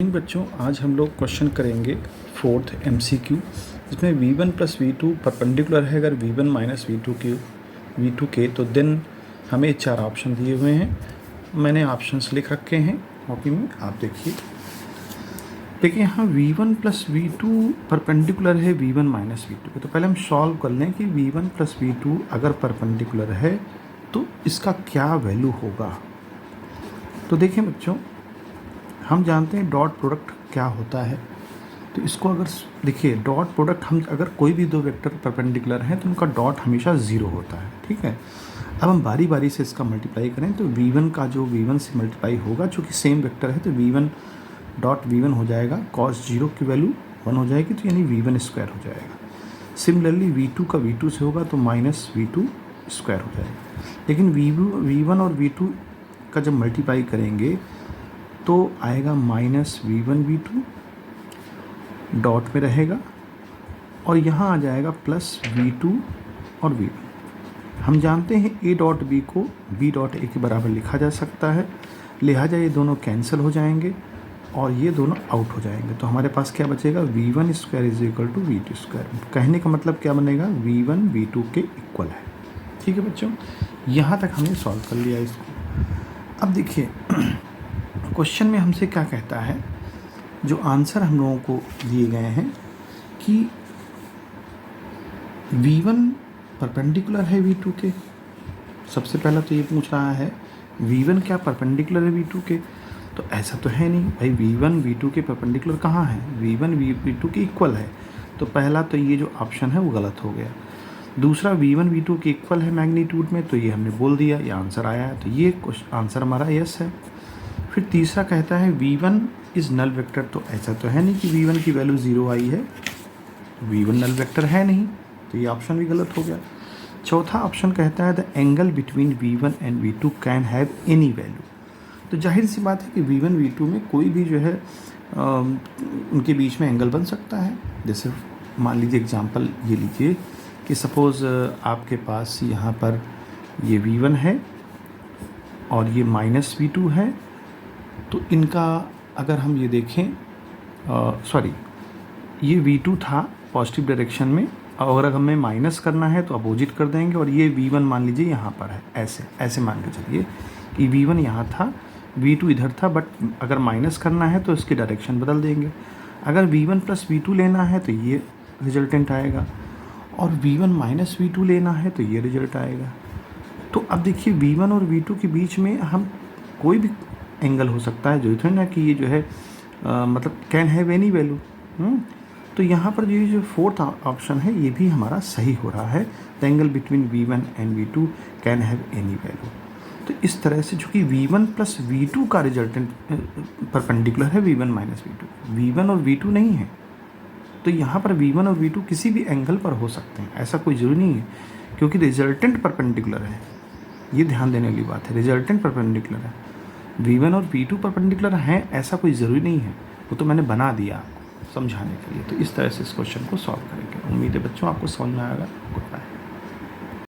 इन बच्चों आज हम लोग क्वेश्चन करेंगे फोर्थ एमसीक्यू जिसमें v1 प्लस v2 परपेंडिकुलर है अगर v1 माइनस v2 के तो देन हमें चार ऑप्शन दिए हुए हैं। मैंने ऑप्शंस लिख रखे हैं कॉपी में, आप देखिए यहाँ v1 प्लस v2 परपेंडिकुलर है v1 माइनस v2 के। तो पहले हम सॉल्व कर लें कि v1 प्लस v2 अगर परपेंडिकुलर है तो इसका क्या वैल्यू होगा। तो देखिए बच्चों, हम जानते हैं डॉट प्रोडक्ट क्या होता है। तो इसको अगर देखिए डॉट प्रोडक्ट, हम अगर कोई भी दो वेक्टर परपेंडिकुलर हैं तो उनका डॉट हमेशा ज़ीरो होता है, ठीक है। अब हम बारी बारी से इसका मल्टीप्लाई करें तो v1 का जो v1 से मल्टीप्लाई होगा, चूँकि सेम वेक्टर है तो v1 डॉट v1 हो जाएगा, cos 0 की वैल्यू 1 हो जाएगी तो यानी v1 स्क्वायर हो जाएगा। सिमिलरली v2 का v2 से होगा तो माइनस v2 स्क्वायर हो जाएगा। लेकिन v1 और v2 का जब मल्टीप्लाई करेंगे तो आएगा माइनस v1 v2 डॉट में रहेगा और यहाँ आ जाएगा प्लस v2 और v1। हम जानते हैं a डॉट b को b डॉट a के बराबर लिखा जा सकता है, लिहाजा ये दोनों कैंसिल हो जाएंगे और ये दोनों आउट हो जाएंगे। तो हमारे पास क्या बचेगा, v1 square is equal to v2 square. कहने का मतलब क्या बनेगा, v1 v2 के इक्वल है। ठीक है बच्चों, यहाँ तक हमने सॉल्व कर लिया इसको। अब देखिए क्वेश्चन में हमसे क्या कहता है, जो आंसर हम लोगों को दिए गए हैं कि v1 परपेंडिकुलर है v2 के। सबसे पहला तो ये पूछ रहा है v1 क्या परपेंडिकुलर है v2 के। तो ऐसा तो है नहीं भाई, v1 v2 के परपेंडिकुलर कहाँ है, v1 v2 के इक्वल है। तो पहला तो ये जो ऑप्शन है वो गलत हो गया। दूसरा v1 v2 के इक्वल है मैग्नीट्यूड में, तो ये हमने बोल दिया, ये आंसर आया है, तो ये आंसर हमारा यस है। फिर तीसरा कहता है v1 इज़ नल वेक्टर। तो ऐसा तो है नहीं कि v1 की वैल्यू 0 आई है, v1 नल वेक्टर है नहीं, तो ये ऑप्शन भी गलत हो गया। चौथा ऑप्शन कहता है the angle between v1 and v2 can have any value. तो जाहिर सी बात है कि v1 v2 में कोई भी जो है उनके बीच में एंगल बन सकता है। जैसे मान लीजिए एग्जांपल ये लीजिए कि सपोज़ आपके पास यहाँ पर ये v1 है और ये माइनस v2 है। तो इनका अगर हम ये देखें, ये v2 था पॉजिटिव डायरेक्शन में, और अगर हमें माइनस करना है तो अपोजिट कर देंगे। और ये v1 मान लीजिए यहाँ पर है, ऐसे मान के चलिए कि v1 यहाँ था, v2 इधर था, बट अगर माइनस करना है तो इसकी डायरेक्शन बदल देंगे। अगर v1 प्लस v2 लेना है तो ये रिजल्टेंट आएगा, और v1 माइनस v2 लेना है तो ये रिजल्ट आएगा। तो अब देखिए v1 और v2 के बीच में हम कोई भी एंगल हो सकता है, जो थोड़ी ना कि ये जो है मतलब कैन हैव एनी वैल्यू। तो यहाँ पर ये जो फोर्थ ऑप्शन है ये भी हमारा सही हो रहा है, the angle between v1 and v2 can have any value. तो इस तरह से चूँकि v1 प्लस v2 का रिजल्टेंट परपेंडिकुलर है v1 माइनस v2, v1 और v2 नहीं है, तो यहाँ पर v1 और v2 किसी भी एंगल पर हो सकते हैं, ऐसा कोई ज़रूरी नहीं है, क्योंकि रिजल्टेंट परपेंडिकुलर है। ये ध्यान देने वाली बात है, रिजल्टेंट परपेंडिकुलर है। v1 और v2 परपेंडिकुलर हैं ऐसा कोई ज़रूरी नहीं है, वो तो मैंने बना दिया आपको समझाने के लिए। तो इस तरह से इस क्वेश्चन को सॉल्व करेंगे। उम्मीद है बच्चों आपको समझ में आएगा। Good bye.